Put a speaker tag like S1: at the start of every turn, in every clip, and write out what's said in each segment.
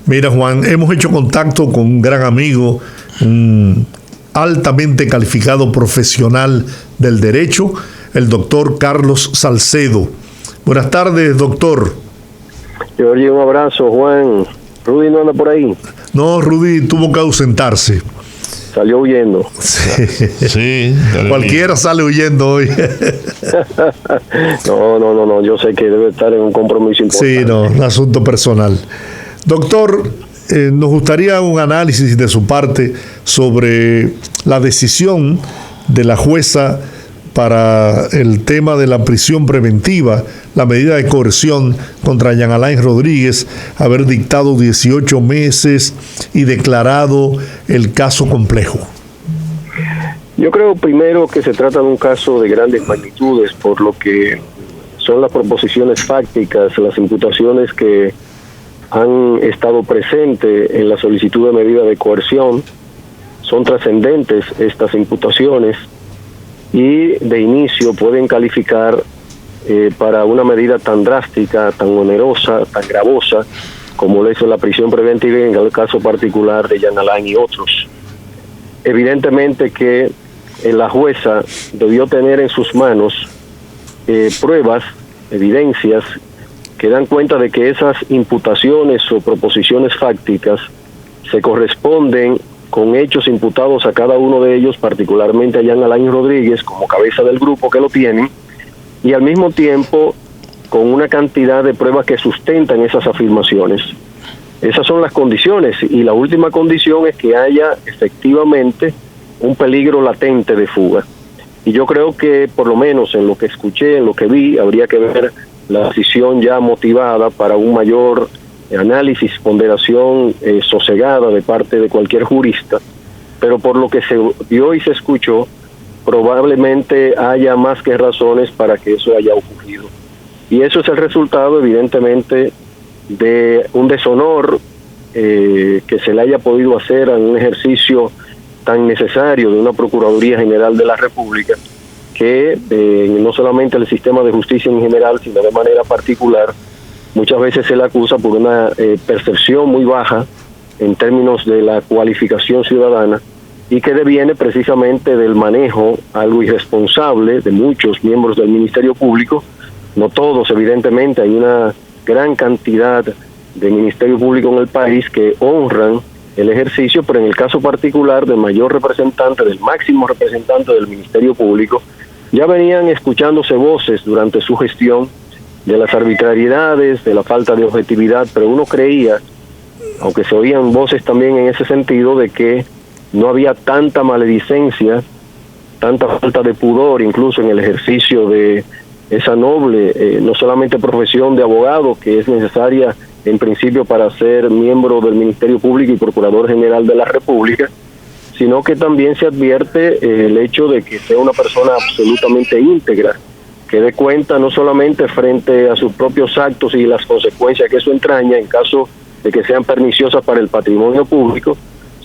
S1: Mira, Juan, hemos hecho contacto con un gran amigo, un altamente calificado profesional del derecho, el doctor Carlos Salcedo. Buenas tardes, doctor.
S2: Giorgio, un abrazo, Juan. ¿Rudy no anda por ahí?
S1: No, Rudy tuvo que ausentarse.
S2: Salió huyendo.
S1: Sí. Cualquiera sale huyendo hoy.
S2: No. Yo sé que debe estar en un compromiso importante.
S1: Sí, no, un asunto personal. Doctor, nos gustaría un análisis de su parte sobre la decisión de la jueza para el tema de la prisión preventiva, la medida de coerción contra Jean Alain Rodríguez, haber dictado 18 meses y declarado el caso complejo.
S2: Yo creo primero que se trata de un caso de grandes magnitudes, por lo que son las proposiciones fácticas, las imputaciones que han estado presentes en la solicitud de medida de coerción. Son trascendentes estas imputaciones y de inicio pueden calificar para una medida tan drástica, tan onerosa, tan gravosa como lo hizo la prisión preventiva en el caso particular de Jean Alain y otros. Evidentemente que la jueza debió tener en sus manos pruebas, evidencias que dan cuenta de que esas imputaciones o proposiciones fácticas se corresponden con hechos imputados a cada uno de ellos, particularmente a Jean Alain Rodríguez como cabeza del grupo que lo tienen, y al mismo tiempo con una cantidad de pruebas que sustentan esas afirmaciones. Esas son las condiciones, y la última condición es que haya efectivamente un peligro latente de fuga. Y yo creo que por lo menos en lo que escuché, en lo que vi, habría que ver la decisión ya motivada para un mayor análisis, ponderación sosegada de parte de cualquier jurista, pero por lo que se vio y se escuchó, probablemente haya más que razones para que eso haya ocurrido. Y eso es el resultado, evidentemente, de un deshonor que se le haya podido hacer a un ejercicio tan necesario de una Procuraduría General de la República, que no solamente el sistema de justicia en general, sino de manera particular, muchas veces se le acusa por una percepción muy baja en términos de la cualificación ciudadana, y que deviene precisamente del manejo algo irresponsable de muchos miembros del Ministerio Público. No todos, evidentemente, hay una gran cantidad de Ministerio Público en el país que honran el ejercicio, pero en el caso particular del mayor representante, del máximo representante del Ministerio Público, ya venían escuchándose voces durante su gestión de las arbitrariedades, de la falta de objetividad, pero uno creía, aunque se oían voces también en ese sentido, de que no había tanta maledicencia, tanta falta de pudor, incluso en el ejercicio de esa noble, no solamente profesión de abogado, que es necesaria en principio para ser miembro del Ministerio Público y Procurador General de la República, sino que también se advierte el hecho de que sea una persona absolutamente íntegra, que dé cuenta no solamente frente a sus propios actos y las consecuencias que eso entraña en caso de que sean perniciosas para el patrimonio público,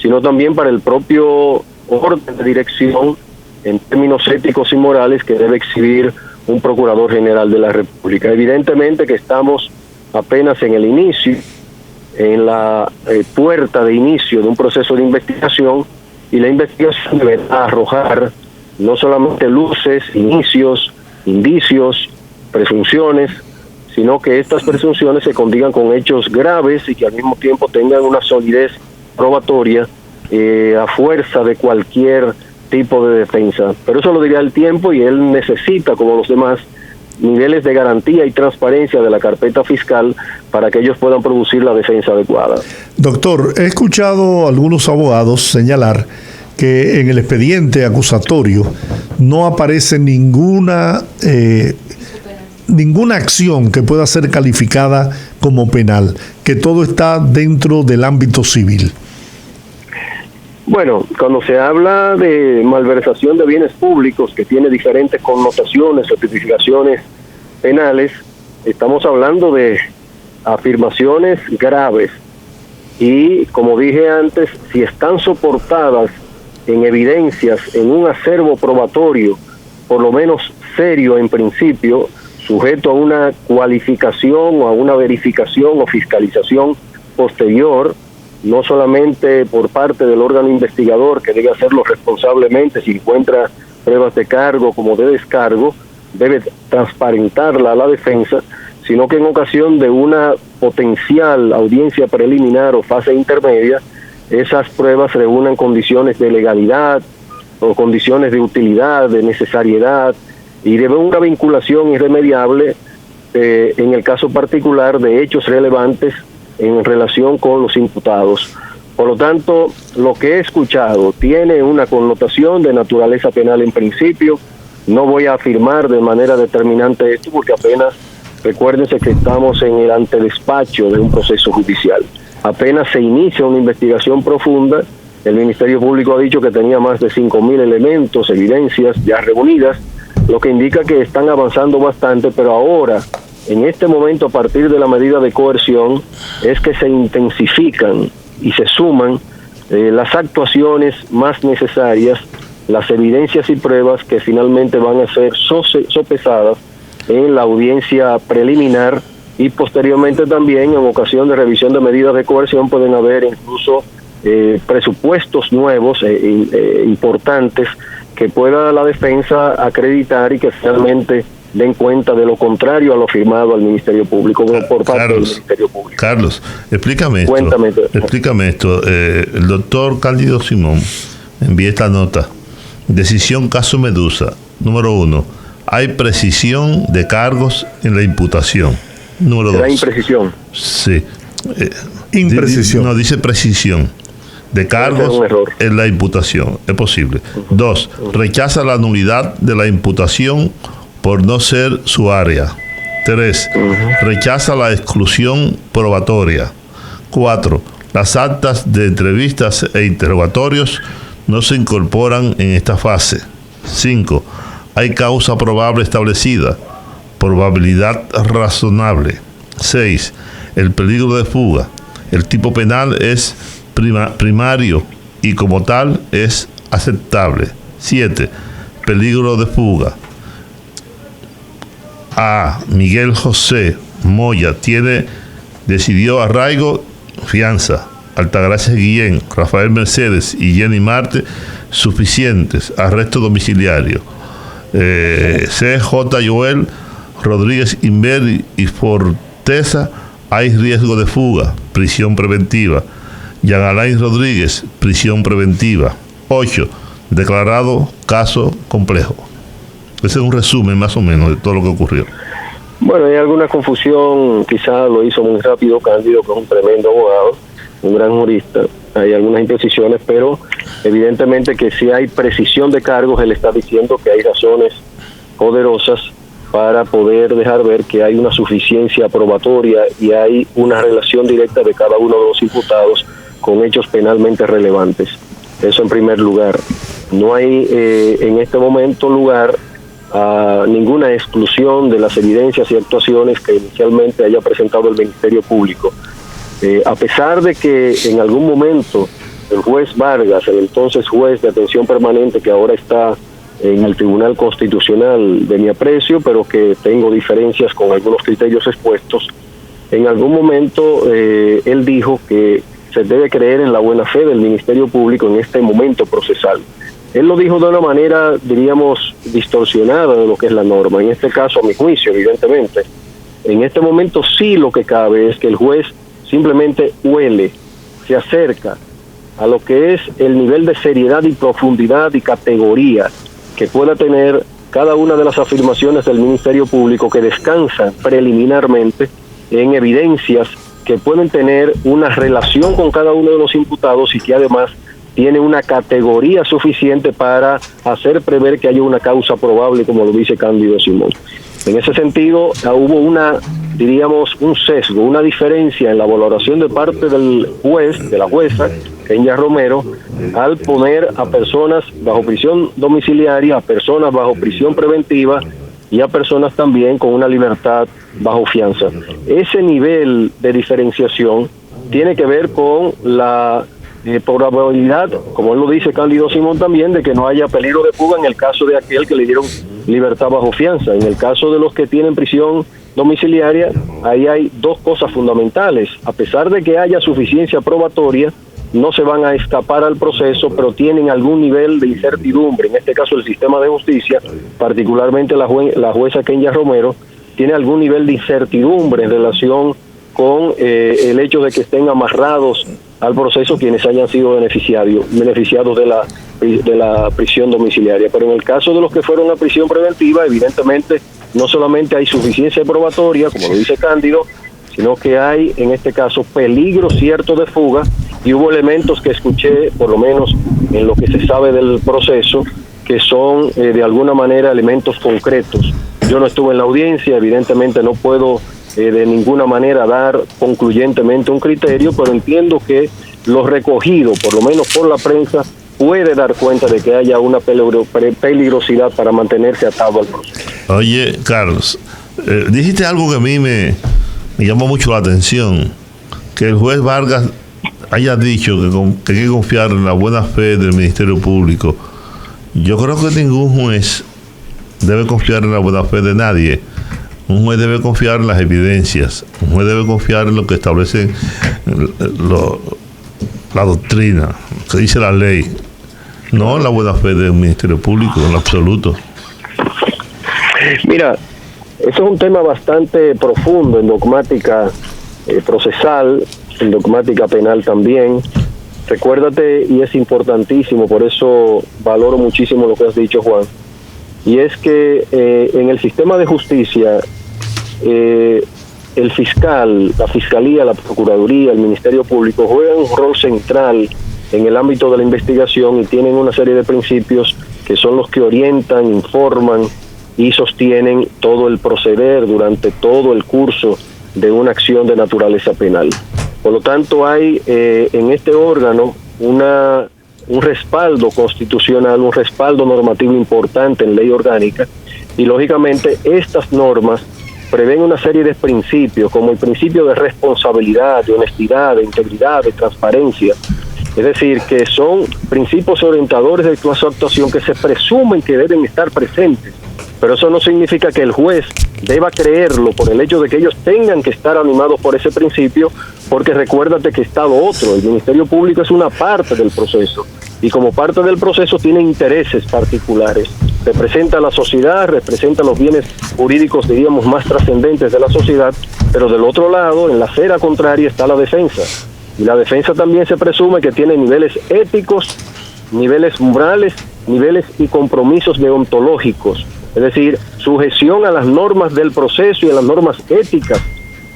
S2: sino también para el propio orden de dirección en términos éticos y morales que debe exhibir un Procurador General de la República. Evidentemente que estamos apenas en el inicio, en la puerta de inicio de un proceso de investigación, y la investigación deberá arrojar no solamente luces, inicios, indicios, presunciones, sino que estas presunciones se condigan con hechos graves y que al mismo tiempo tengan una solidez probatoria a fuerza de cualquier tipo de defensa. Pero eso lo dirá el tiempo, y él necesita, como los demás, niveles de garantía y transparencia de la carpeta fiscal para que ellos puedan producir la defensa adecuada.
S1: Doctor, he escuchado a algunos abogados señalar que en el expediente acusatorio no aparece ninguna acción que pueda ser calificada como penal, que todo está dentro del ámbito civil.
S2: Bueno, cuando se habla de malversación de bienes públicos, que tiene diferentes connotaciones o tipificaciones penales, estamos hablando de afirmaciones graves, y como dije antes, si están soportadas en evidencias, en un acervo probatorio, por lo menos serio en principio, sujeto a una cualificación o a una verificación o fiscalización posterior, no solamente por parte del órgano investigador, que debe hacerlo responsablemente si encuentra pruebas de cargo como de descargo, debe transparentarla a la defensa, sino que en ocasión de una potencial audiencia preliminar o fase intermedia, esas pruebas reúnan condiciones de legalidad o condiciones de utilidad, de necesariedad, y debe una vinculación irremediable en el caso particular de hechos relevantes en relación con los imputados. Por lo tanto, lo que he escuchado tiene una connotación de naturaleza penal en principio. No voy a afirmar de manera determinante esto porque apenas, recuérdense que estamos en el antedespacho de un proceso judicial. Apenas se inicia una investigación profunda, el Ministerio Público ha dicho que tenía más de 5.000 elementos, evidencias ya reunidas, lo que indica que están avanzando bastante, pero ahora, en este momento, a partir de la medida de coerción, es que se intensifican y se suman las actuaciones más necesarias, las evidencias y pruebas que finalmente van a ser sopesadas en la audiencia preliminar, y posteriormente también en ocasión de revisión de medidas de coerción pueden haber incluso presupuestos nuevos importantes que pueda la defensa acreditar y que finalmente den cuenta de lo contrario a lo firmado al Ministerio Público por parte del Ministerio Público.
S3: Carlos, explícame esto.
S2: Cuéntame.
S3: Explícame esto. El doctor Cándido Simón envía esta nota. Decisión caso Medusa. Número 1. Hay precisión de cargos en la imputación. Número 2.
S2: ¿La imprecisión?
S3: Sí.
S1: Imprecisión.
S3: No, dice precisión de cargos en la imputación. Es posible. 2. Rechaza la nulidad de la imputación por no ser su área. 3. Rechaza la exclusión probatoria. 4. Las actas de entrevistas e interrogatorios no se incorporan en esta fase. 5. Hay causa probable establecida. Probabilidad razonable. 6. El peligro de fuga. El tipo penal es primario y como tal es aceptable. 7. Peligro de fuga. A. Miguel José Moya decidió arraigo, fianza. Altagracia Guillén, Rafael Mercedes y Jenny Marte, suficientes. Arresto domiciliario. C.J. Joel Rodríguez Inver y Forteza, hay riesgo de fuga, prisión preventiva. Jean Alain Rodríguez, prisión preventiva. 8. Declarado caso complejo. Ese es un resumen más o menos de todo lo que ocurrió.
S2: Bueno, hay alguna confusión, quizás lo hizo muy rápido Cándido, que es un tremendo abogado, un gran jurista. Hay algunas imprecisiones, pero evidentemente que si hay precisión de cargos, él está diciendo que hay razones poderosas para poder dejar ver que hay una suficiencia probatoria y hay una relación directa de cada uno de los imputados con hechos penalmente relevantes. Eso en primer lugar. No hay en este momento lugar a ninguna exclusión de las evidencias y actuaciones que inicialmente haya presentado el Ministerio Público. A pesar de que en algún momento el juez Vargas, el entonces juez de atención permanente que ahora está en el Tribunal Constitucional de mi aprecio, pero que tengo diferencias con algunos criterios expuestos, en algún momento él dijo que se debe creer en la buena fe del Ministerio Público en este momento procesal. Él lo dijo de una manera, diríamos, distorsionada de lo que es la norma. En este caso, a mi juicio, evidentemente, en este momento sí lo que cabe es que el juez simplemente huele, se acerca a lo que es el nivel de seriedad y profundidad y categoría que pueda tener cada una de las afirmaciones del Ministerio Público que descansan preliminarmente en evidencias que pueden tener una relación con cada uno de los imputados y que además tiene una categoría suficiente para hacer prever que haya una causa probable, como lo dice Cándido Simón. En ese sentido, hubo diríamos, un sesgo, una diferencia en la valoración de parte del juez, de la jueza, Kenia Romero, al poner a personas bajo prisión domiciliaria, a personas bajo prisión preventiva y a personas también con una libertad bajo fianza. Ese nivel de diferenciación tiene que ver con la probabilidad, como él lo dice Cándido Simón también, de que no haya peligro de fuga en el caso de aquel que le dieron libertad bajo fianza. En el caso de los que tienen prisión domiciliaria, ahí hay dos cosas fundamentales. A pesar de que haya suficiencia probatoria, no se van a escapar al proceso, pero tienen algún nivel de incertidumbre. En este caso, el sistema de justicia, particularmente la jueza Kenya Romero, tiene algún nivel de incertidumbre en relación con el hecho de que estén amarrados al proceso quienes hayan sido beneficiados de la prisión domiciliaria. Pero en el caso de los que fueron a prisión preventiva, evidentemente no solamente hay suficiencia probatoria, como lo dice Cándido, sino que hay, en este caso, peligro cierto de fuga, y hubo elementos que escuché, por lo menos en lo que se sabe del proceso, que son de alguna manera elementos concretos. Yo no estuve en la audiencia, evidentemente no puedo de ninguna manera dar concluyentemente un criterio, pero entiendo que lo recogido, por lo menos por la prensa, puede dar cuenta de que haya una peligrosidad para mantenerse atado al proceso.
S3: Oye, Carlos, dijiste algo que a mí me llamó mucho la atención, que el juez Vargas haya dicho que hay que confiar en la buena fe del Ministerio Público. Yo creo que ningún juez debe confiar en la buena fe de nadie. Un juez debe confiar en las evidencias, un juez debe confiar en lo que establece la doctrina, lo que dice la ley, no en la buena fe del Ministerio Público, en lo absoluto.
S2: Mira, eso es un tema bastante profundo en dogmática procesal, en dogmática penal también. Recuérdate, y es importantísimo, por eso valoro muchísimo lo que has dicho, Juan, y es que en el sistema de justicia, el fiscal, la fiscalía, la procuraduría, el Ministerio Público juegan un rol central en el ámbito de la investigación y tienen una serie de principios que son los que orientan, informan y sostienen todo el proceder durante todo el curso de una acción de naturaleza penal. Por lo tanto, hay en este órgano un respaldo constitucional, un respaldo normativo importante en ley orgánica, y lógicamente estas normas prevén una serie de principios, como el principio de responsabilidad, de honestidad, de integridad, de transparencia. Es decir, que son principios orientadores de su actuación que se presumen que deben estar presentes, pero eso no significa que el juez deba creerlo por el hecho de que ellos tengan que estar animados por ese principio, porque recuérdate que está lo otro. El Ministerio Público es una parte del proceso, y como parte del proceso tiene intereses particulares. Representa a la sociedad, representa los bienes jurídicos, diríamos, más trascendentes de la sociedad, pero del otro lado, en la acera contraria, está la defensa. Y la defensa también se presume que tiene niveles éticos, niveles morales, niveles y compromisos deontológicos. Es decir, sujeción a las normas del proceso y a las normas éticas.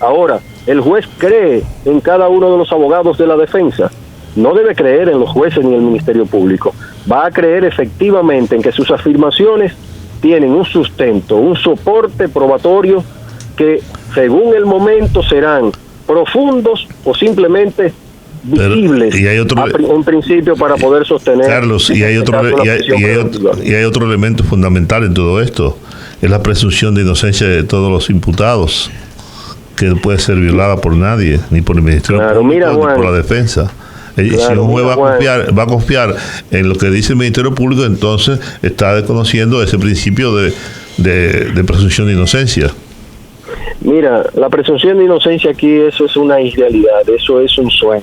S2: Ahora, el juez cree en cada uno de los abogados de la defensa. No debe creer en los jueces ni en el Ministerio Público. Va a creer efectivamente en que sus afirmaciones tienen un sustento, un soporte probatorio que, según el momento, serán profundos o simplemente visibles.
S3: Pero, y hay otro,
S2: en principio, para poder sostener.
S3: Carlos, y hay otro elemento fundamental en todo esto, es la presunción de inocencia de todos los imputados, que no puede ser violada por nadie, ni por el Ministerio Público, ni por la defensa. Si un juez va a confiar en lo que dice el Ministerio Público, entonces está desconociendo ese principio de presunción de inocencia.
S2: Mira, la presunción de inocencia aquí, eso es una irrealidad, eso es un sueño.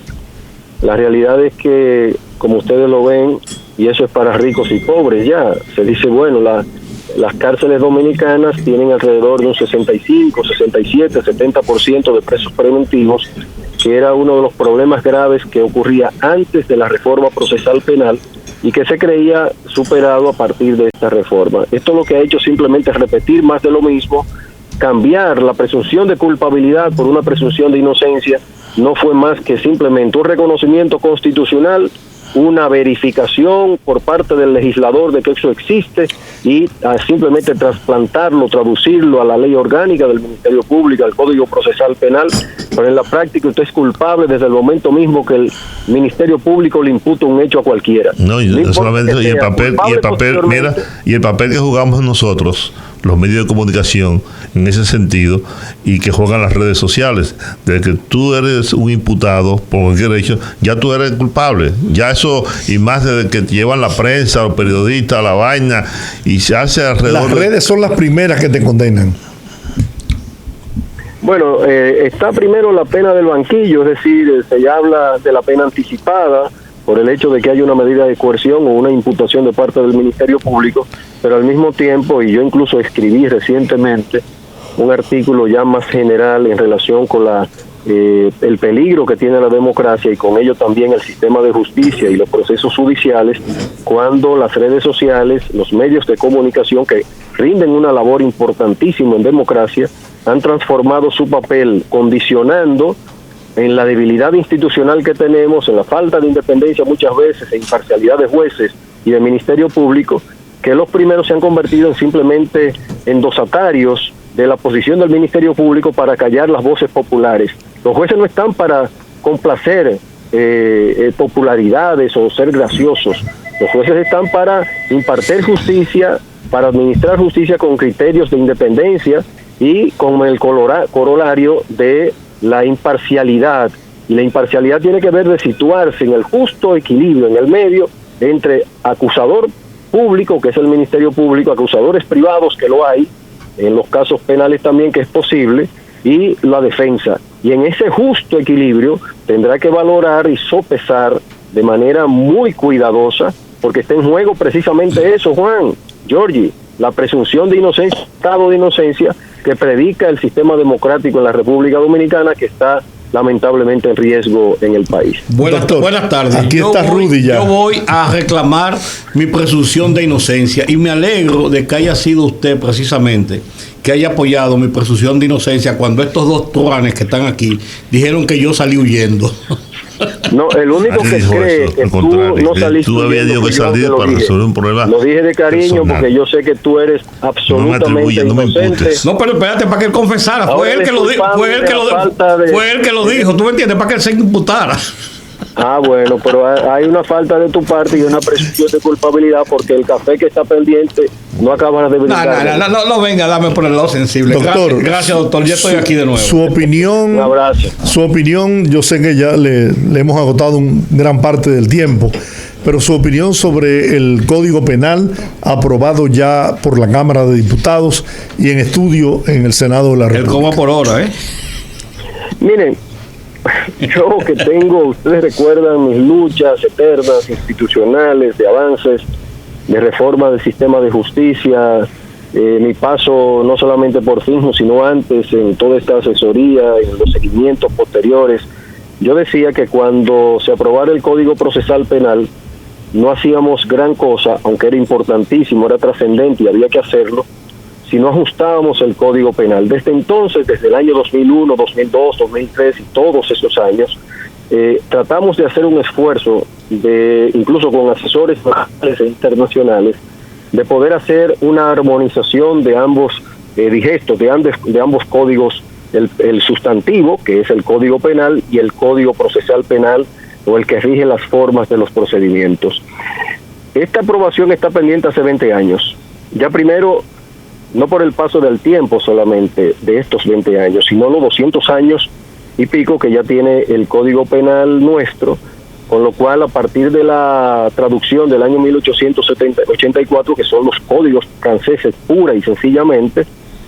S2: La realidad es que, como ustedes lo ven, y eso es para ricos y pobres ya, se dice, bueno, las cárceles dominicanas tienen alrededor de un 65, 67, 70% de presos preventivos, que era uno de los problemas graves que ocurría antes de la reforma procesal penal y que se creía superado a partir de esta reforma. Esto lo que ha hecho simplemente es repetir más de lo mismo, cambiar la presunción de culpabilidad por una presunción de inocencia. No fue más que simplemente un reconocimiento constitucional, una verificación por parte del legislador de que eso existe y simplemente trasplantarlo, traducirlo a la ley orgánica del Ministerio Público, al Código Procesal Penal, pero en la práctica usted es culpable desde el momento mismo que el Ministerio Público le imputa un hecho a cualquiera.
S3: No, y no solamente el papel que jugamos nosotros, los medios de comunicación, en ese sentido, y que juegan las redes sociales, de que tú eres un imputado por cualquier hecho, ya tú eres culpable, ya eso, y más desde que te llevan la prensa, los periodistas, la vaina, y se hace alrededor.
S1: Las redes son las primeras que te condenan.
S2: Bueno, está primero la pena del banquillo, es decir, se habla de la pena anticipada por el hecho de que haya una medida de coerción o una imputación de parte del Ministerio Público, pero al mismo tiempo, y yo incluso escribí recientemente un artículo ya más general en relación con el peligro que tiene la democracia y con ello también el sistema de justicia y los procesos judiciales cuando las redes sociales, los medios de comunicación que rinden una labor importantísima en democracia, han transformado su papel condicionando en la debilidad institucional que tenemos, en la falta de independencia muchas veces, e imparcialidad de jueces y de Ministerio Público, que los primeros se han convertido en simplemente endosatarios de la posición del Ministerio Público para callar las voces populares. Los jueces no están para complacer popularidades o ser graciosos. Los jueces están para impartir justicia, para administrar justicia con criterios de independencia y con el corolario de la imparcialidad. Y la imparcialidad tiene que ver de situarse en el justo equilibrio, en el medio, entre acusador público, que es el Ministerio Público, acusadores privados, que lo hay, en los casos penales también, que es posible, y la defensa. Y en ese justo equilibrio tendrá que valorar y sopesar de manera muy cuidadosa, porque está en juego precisamente eso, Juan, Georgie, la presunción de inocencia, estado de inocencia que predica el sistema democrático en la República Dominicana, que está lamentablemente en riesgo en el país.
S4: Buenas tardes.
S1: Aquí está Rudy ya.
S4: Yo voy a reclamar mi presunción de inocencia y me alegro de que haya sido usted precisamente que haya apoyado mi presunción de inocencia cuando estos dos truanes que están aquí dijeron que yo salí huyendo.
S2: No, el único que cree que tú no saliste
S3: tú habías dicho que salir para resolver un problema.
S2: Lo dije de cariño personal, porque yo sé que tú eres absolutamente inocente.
S4: No, pero espérate, para que él confesara. Fue él que lo dijo. Fue él que lo dijo. ¿Tú me entiendes? Para que él se imputara.
S2: Ah, bueno, pero hay una falta de tu parte y una presunción de culpabilidad porque el café que está pendiente no acaba de brindar.
S4: No, venga, dame por el lado sensible.
S1: Doctor,
S4: gracias, doctor. Ya estoy aquí de nuevo.
S1: Su opinión,
S2: un abrazo.
S1: Su opinión, yo sé que ya le hemos agotado gran parte del tiempo, pero su opinión sobre el Código Penal aprobado ya por la Cámara de Diputados y en estudio en el Senado de la República.
S4: El coma por hora,
S2: Miren, yo que tengo, ustedes recuerdan mis luchas eternas, institucionales, de avances, de reforma del sistema de justicia, mi paso no solamente por FINJO, sino antes en toda esta asesoría, en los seguimientos posteriores. Yo decía que cuando se aprobara el Código Procesal Penal, no hacíamos gran cosa, aunque era importantísimo, era trascendente y había que hacerlo, si no ajustábamos el Código Penal. Desde entonces, desde el año 2001, 2002, 2003 y todos esos años, tratamos de hacer un esfuerzo, incluso con asesores nacionales e internacionales, de poder hacer una armonización de ambos digestos, de ambos códigos, el sustantivo, que es el Código Penal, y el Código Procesal Penal, o el que rige las formas de los procedimientos. Esta aprobación está pendiente hace 20 años. Ya primero, no por el paso del tiempo solamente de estos 20 años, sino los 200 años y pico que ya tiene el Código Penal nuestro, con lo cual a partir de la traducción del año 1884, que son los códigos franceses pura y sencillamente,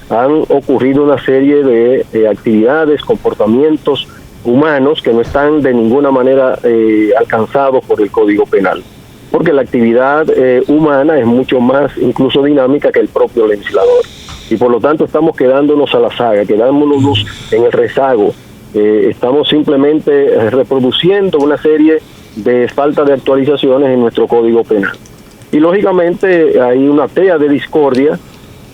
S2: han ocurrido una serie de actividades, comportamientos humanos que no están de ninguna manera alcanzados por el Código Penal, porque la actividad humana es mucho más incluso dinámica que el propio legislador, y por lo tanto estamos quedándonos a la saga, quedándonos en el rezago, estamos simplemente reproduciendo una serie de falta de actualizaciones en nuestro Código Penal, y lógicamente hay una tea de discordia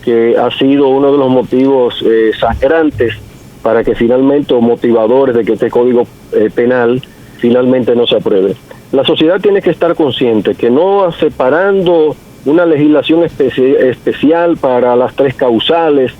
S2: que ha sido uno de los motivos sangrantes para que finalmente, o motivadores de que este Código Penal finalmente no se apruebe. La sociedad tiene que estar consciente que no separando una legislación especial para las tres causales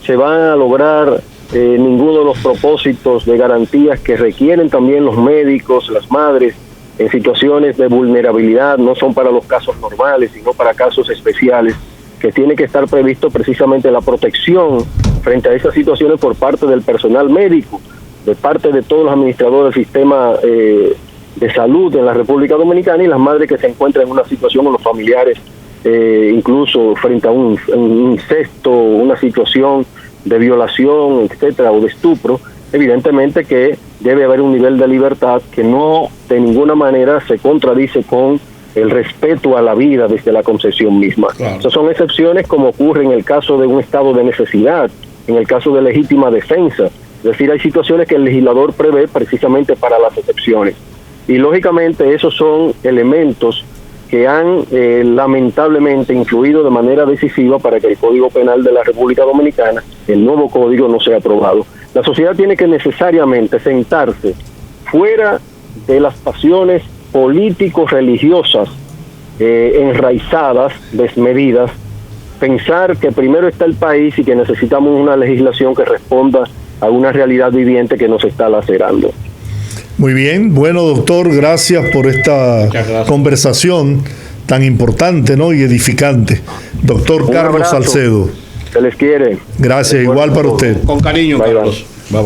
S2: se van a lograr ninguno de los propósitos de garantías que requieren también los médicos, las madres, en situaciones de vulnerabilidad. No son para los casos normales, sino para casos especiales, que tiene que estar previsto precisamente la protección frente a esas situaciones por parte del personal médico, de parte de todos los administradores del sistema de salud en la República Dominicana, y las madres que se encuentran en una situación, o los familiares, incluso frente a un incesto, una situación de violación, etcétera, o de estupro, evidentemente que debe haber un nivel de libertad que no de ninguna manera se contradice con el respeto a la vida desde la concepción misma.
S4: Claro.
S2: Esas son excepciones como ocurre en el caso de un estado de necesidad, en el caso de legítima defensa. Es decir, hay situaciones que el legislador prevé precisamente para las excepciones. Y lógicamente esos son elementos que han lamentablemente influido de manera decisiva para que el Código Penal de la República Dominicana, el nuevo código, no sea aprobado. La sociedad tiene que necesariamente sentarse fuera de las pasiones político-religiosas enraizadas, desmedidas, pensar que primero está el país y que necesitamos una legislación que responda a una realidad viviente que nos está lacerando.
S1: Muy bien, bueno, doctor, gracias por esta conversación tan importante, ¿no?, y edificante. Doctor Carlos Salcedo.
S2: Se les quiere.
S1: Gracias, igual para usted.
S4: Con cariño,
S2: Bye,
S4: Carlos. Bye, bye.